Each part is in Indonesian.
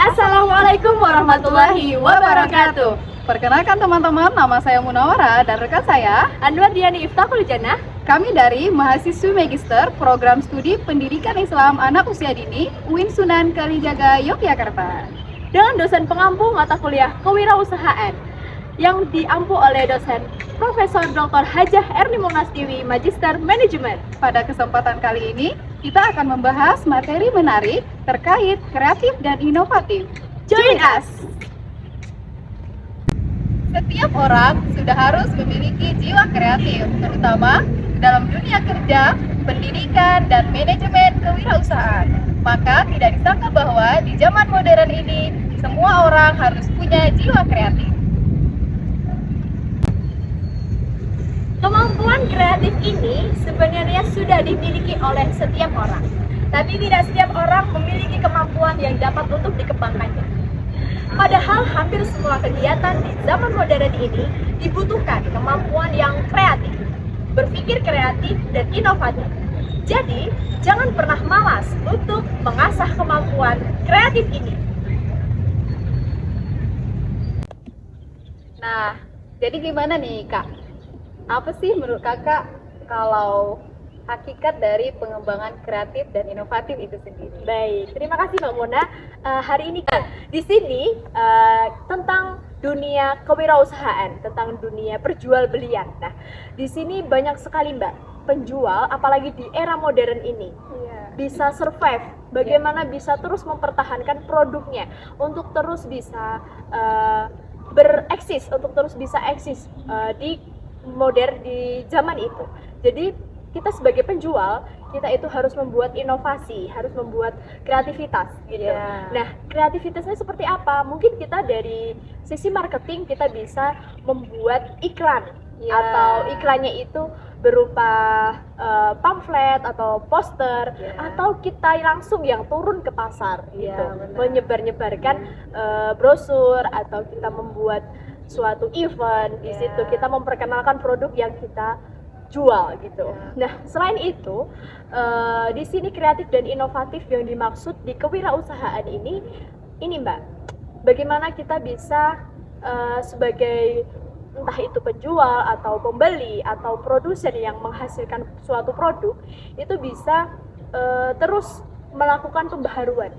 Assalamualaikum warahmatullahi wabarakatuh. Perkenalkan teman-teman, nama saya Munawara dan rekan saya Anwar Diani Iftakhul Jannah. kami dari Mahasiswi Magister Program Studi Pendidikan Islam Anak Usia Dini UIN Sunan Kalijaga Yogyakarta. Dengan dosen pengampu mata kuliah kewirausahaan yang diampu oleh dosen Profesor Dr. Hajah Erni Monastiwi Magister Manajemen. Pada kesempatan kali ini, kita akan membahas materi menarik terkait kreatif dan inovatif. Join us! Setiap orang sudah harus memiliki jiwa kreatif, terutama dalam dunia kerja, pendidikan, dan manajemen kewirausahaan. Maka tidak disangka bahwa di zaman modern ini, semua orang harus punya jiwa kreatif. Kemampuan kreatif ini sebenarnya sudah dimiliki oleh setiap orang. Tapi tidak setiap orang memiliki kemampuan yang dapat untuk dikembangkannya. Padahal hampir semua kegiatan di zaman modern ini dibutuhkan kemampuan yang kreatif, berpikir kreatif dan inovatif. Jadi, jangan pernah malas untuk mengasah kemampuan kreatif ini. Nah, jadi gimana nih Kak? Apa sih menurut Kakak kalau hakikat dari pengembangan kreatif dan inovatif itu sendiri? Baik, terima kasih Mbak Mona. Hari ini di sini tentang dunia kewirausahaan, tentang dunia perjualbelian. Nah, di sini banyak sekali Mbak penjual, apalagi di era modern ini, bisa survive. Bagaimana bisa terus mempertahankan produknya untuk terus bisa bereksis, untuk terus bisa eksis di zaman itu. Jadi kita sebagai penjual, kita itu harus membuat inovasi, harus membuat kreativitas gitu. Nah, kreativitasnya seperti apa? Mungkin kita dari sisi marketing kita bisa membuat iklan, atau iklannya itu berupa pamflet atau poster, atau kita langsung yang turun ke pasar gitu, menyebar-nyebarkan brosur, atau kita membuat suatu event di situ, kita memperkenalkan produk yang kita jual gitu. Nah, selain itu, di sini kreatif dan inovatif yang dimaksud di kewirausahaan ini Mbak, bagaimana kita bisa sebagai entah itu penjual atau pembeli atau produsen yang menghasilkan suatu produk itu bisa terus melakukan pembaharuan.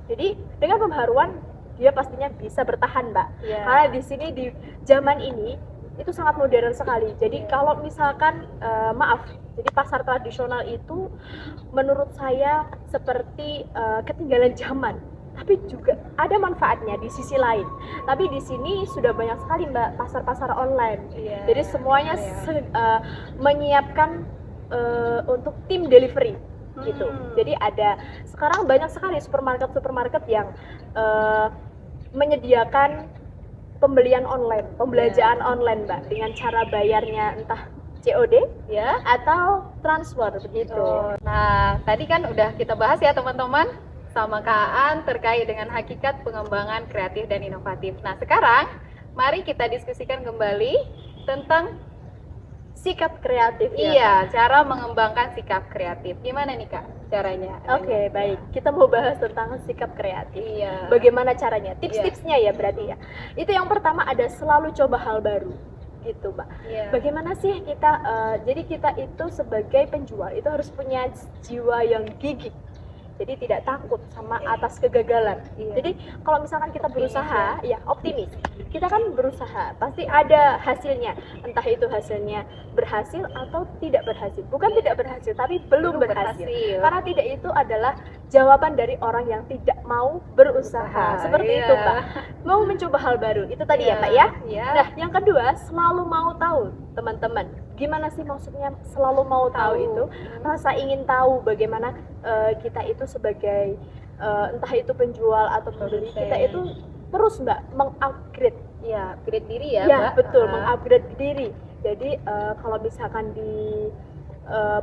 Jadi dengan pembaharuan dia pastinya bisa bertahan, Mbak. Karena di sini di zaman ini itu sangat modern sekali. Jadi kalau misalkan jadi pasar tradisional itu menurut saya seperti ketinggalan zaman. Tapi juga ada manfaatnya di sisi lain. Tapi di sini sudah banyak sekali Mbak pasar-pasar online. Jadi semuanya menyiapkan untuk tim delivery gitu. Jadi ada sekarang banyak sekali supermarket yang menyediakan pembelian online, pembelanjaan online Mbak, dengan cara bayarnya entah COD atau transfer begitu. Nah, tadi kan udah kita bahas ya teman-teman sama Kak Aan terkait dengan hakikat pengembangan kreatif dan inovatif. Nah, sekarang mari kita diskusikan kembali tentang Sikap kreatif. Cara mengembangkan sikap kreatif. Gimana nih Kak caranya? Oke, baik. Kita mau bahas tentang sikap kreatif. Bagaimana caranya? Tips-tipsnya ya berarti ya. Itu yang pertama ada selalu coba hal baru. Gitu, Mbak. Bagaimana sih kita jadi kita itu sebagai penjual itu harus punya jiwa yang gigih. Jadi tidak takut sama atas kegagalan. Jadi kalau misalkan kita berusaha, optimis. Kita kan berusaha, pasti ada hasilnya. Entah itu hasilnya berhasil atau tidak berhasil. Bukan tidak berhasil, tapi belum berhasil. Karena tidak itu adalah jawaban dari orang yang tidak mau berusaha. Seperti itu, Pak. Mau mencoba hal baru. Itu tadi ya, Pak ya. Nah, yang kedua, selalu mau tahu, teman-teman. Gimana sih maksudnya selalu mau tahu itu? Rasa ingin tahu bagaimana kita itu sebagai entah itu penjual atau pembeli, kita itu terus Mbak mengupgrade. Upgrade diri ya, Mbak. Betul, mengupgrade diri. Jadi kalau misalkan di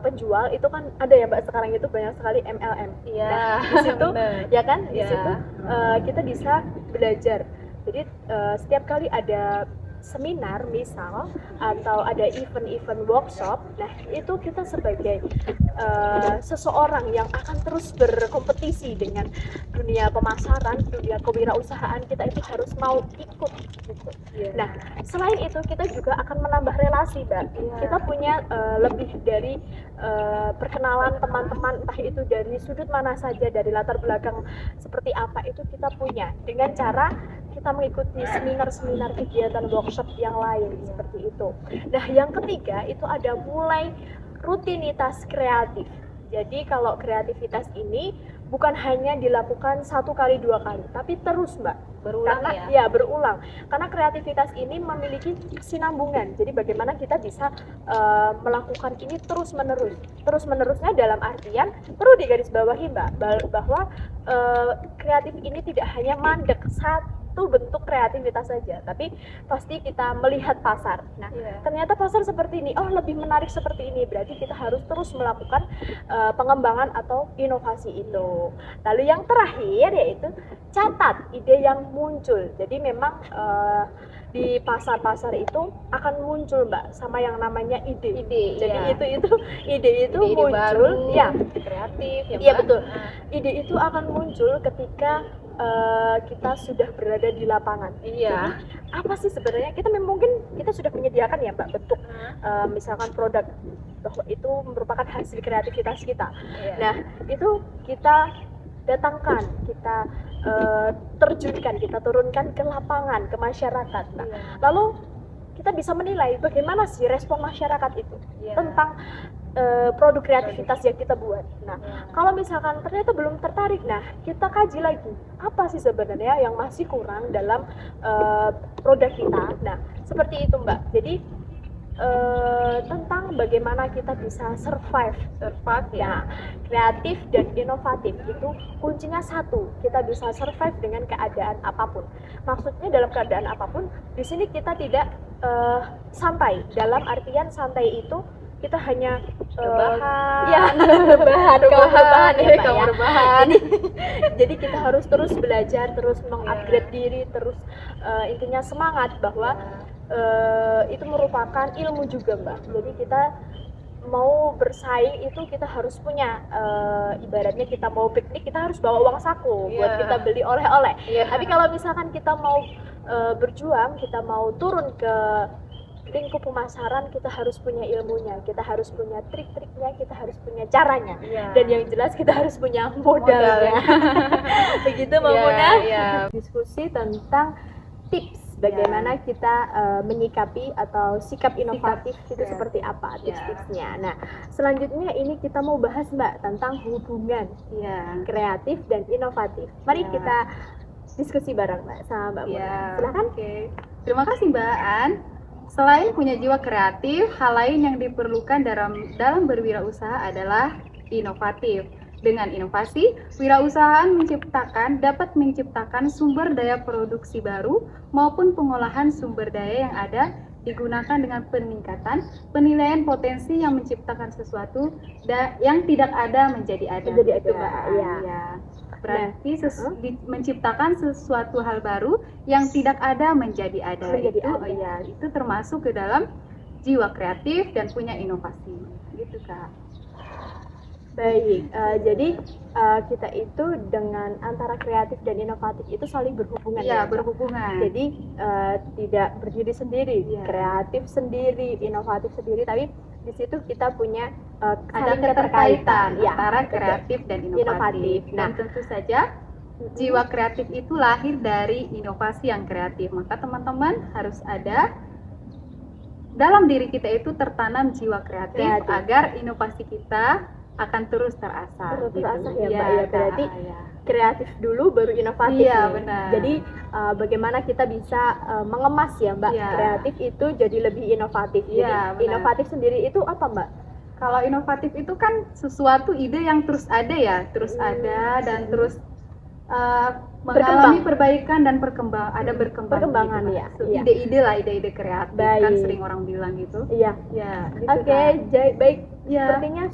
penjual itu kan ada ya Mbak, sekarang itu banyak sekali MLM. Nah, di situ ya kan, di situ kita bisa belajar. Jadi setiap kali ada seminar misal atau ada event-event workshop, nah itu kita sebagai seseorang yang akan terus berkompetisi dengan dunia pemasaran, dunia kewirausahaan, kita itu harus mau ikut gitu. Nah, selain itu kita juga akan menambah relasi, Mbak. Kita punya lebih dari perkenalan teman-teman, entah itu dari sudut mana saja, dari latar belakang seperti apa, itu kita punya dengan cara kita mengikuti seminar-seminar, kegiatan workshop yang lain seperti itu. Nah, yang ketiga itu ada mulai rutinitas kreatif. Jadi kalau kreativitas ini bukan hanya dilakukan 1 kali 2 kali, tapi terus, Mbak, Berulang karena, ya? berulang. Karena kreativitas ini memiliki kesinambungan. Jadi bagaimana kita bisa melakukan ini terus menerus. Terus menerusnya dalam artian perlu digarisbawahi, Mbak, bahwa kreatif ini tidak hanya mandek satu bentuk kreativitas saja, tapi pasti kita melihat pasar. Nah, ternyata pasar seperti ini, oh lebih menarik seperti ini, berarti kita harus terus melakukan pengembangan atau inovasi itu. Lalu yang terakhir yaitu catat ide yang muncul. Jadi memang di pasar-pasar itu akan muncul, Mbak, sama yang namanya ide. Jadi ide itu muncul, baru, ya, kreatif ya, iya Mbak? betul. Ide itu akan muncul ketika kita sudah berada di lapangan. Iya. Jadi, apa sih sebenarnya kita mungkin kita sudah menyediakan ya, Mbak, bentuk misalkan produk bahwa itu merupakan hasil kreativitas kita. Nah, itu kita datangkan, kita terjunkan, kita turunkan ke lapangan, ke masyarakat. Nah, lalu kita bisa menilai bagaimana sih respon masyarakat itu tentang produk kreativitas yang kita buat. Nah, kalau misalkan ternyata belum tertarik, nah kita kaji lagi apa sih sebenarnya yang masih kurang dalam produk kita. Nah, seperti itu, Mbak. Jadi tentang bagaimana kita bisa survive ya, kreatif dan inovatif itu kuncinya satu, kita bisa survive dengan keadaan apapun. Maksudnya dalam keadaan apapun, di sini kita tidak santai. Dalam artian santai itu kita hanya rebahan ya. Jadi kita harus terus belajar, terus mengupgrade diri, terus intinya semangat bahwa itu merupakan ilmu juga, Mbak. Jadi kita mau bersaing itu kita harus punya ibaratnya kita mau piknik kita harus bawa uang saku buat kita beli oleh-oleh. Tapi kalau misalkan kita mau berjuang, kita mau turun ke lingkup pemasaran, kita harus punya ilmunya, kita harus punya trik-triknya, kita harus punya caranya, dan yang jelas kita harus punya modalnya. Begitu, Mbak Muna. Diskusi tentang tips bagaimana kita menyikapi atau sikap inovatif itu seperti apa tips-tipsnya. Nah, selanjutnya ini kita mau bahas, Mbak, tentang hubungan kreatif dan inovatif. Mari kita diskusi bareng, Mbak, sama Mbak Muna. Silakan. Terima kasih, Mbak An. Selain punya jiwa kreatif, hal lain yang diperlukan dalam berwirausaha adalah inovatif. Dengan inovasi, wirausahaan dapat menciptakan sumber daya produksi baru maupun pengolahan sumber daya yang ada digunakan dengan peningkatan penilaian potensi yang menciptakan sesuatu yang tidak ada menjadi ada. Berarti menciptakan sesuatu hal baru yang tidak ada menjadi ada. Itu termasuk ke dalam jiwa kreatif dan punya inovasi. Gitu, Kak. Baik, jadi kita itu dengan antara kreatif dan inovatif itu saling berhubungan. Berhubungan. Jadi tidak berdiri sendiri, kreatif sendiri, inovatif sendiri, tapi di situ kita punya ada keterkaitan antara kreatif dan inovatif. Dan tentu saja jiwa kreatif itu lahir dari inovasi yang kreatif. Maka teman-teman harus ada dalam diri kita itu tertanam jiwa kreatif agar inovasi kita akan terus terasah. Mbak. Berarti kreatif dulu baru inovatif. Benar. Jadi bagaimana kita bisa mengemas ya, Mbak, kreatif itu jadi lebih inovatif. Jadi inovatif sendiri itu apa, Mbak? Kalau inovatif itu kan sesuatu ide yang terus ada ada dan terus mengalami perbaikan dan berkembangan gitu. Ide-ide kreatif kan sering orang bilang gitu. Baik. Sepertinya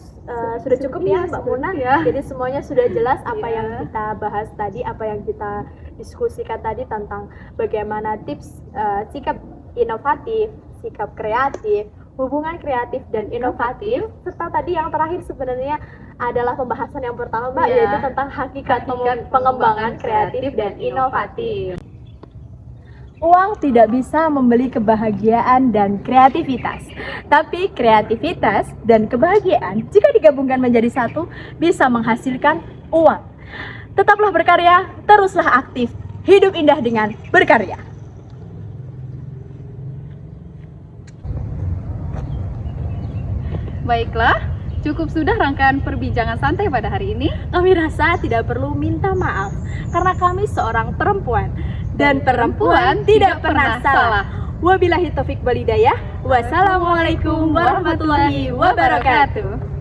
sudah cukup ya, Mbak Muna. Jadi semuanya sudah jelas apa yang kita bahas tadi, apa yang kita diskusikan tadi tentang bagaimana tips sikap inovatif, sikap kreatif, hubungan kreatif dan inovatif, serta tadi yang terakhir sebenarnya adalah pembahasan yang pertama Mbak, Iya. yaitu tentang hakikat pengembangan kreatif dan inovatif. Uang tidak bisa membeli kebahagiaan dan kreativitas, tapi kreativitas dan kebahagiaan jika digabungkan menjadi satu bisa menghasilkan uang. Tetaplah berkarya, teruslah aktif, hidup indah dengan berkarya. Baiklah, cukup sudah rangkaian perbincangan santai pada hari ini. Kami rasa tidak perlu minta maaf, karena kami seorang perempuan, dan perempuan tidak pernah salah. Wabillahi taufik wal hidayah. Wassalamualaikum warahmatullahi wabarakatuh.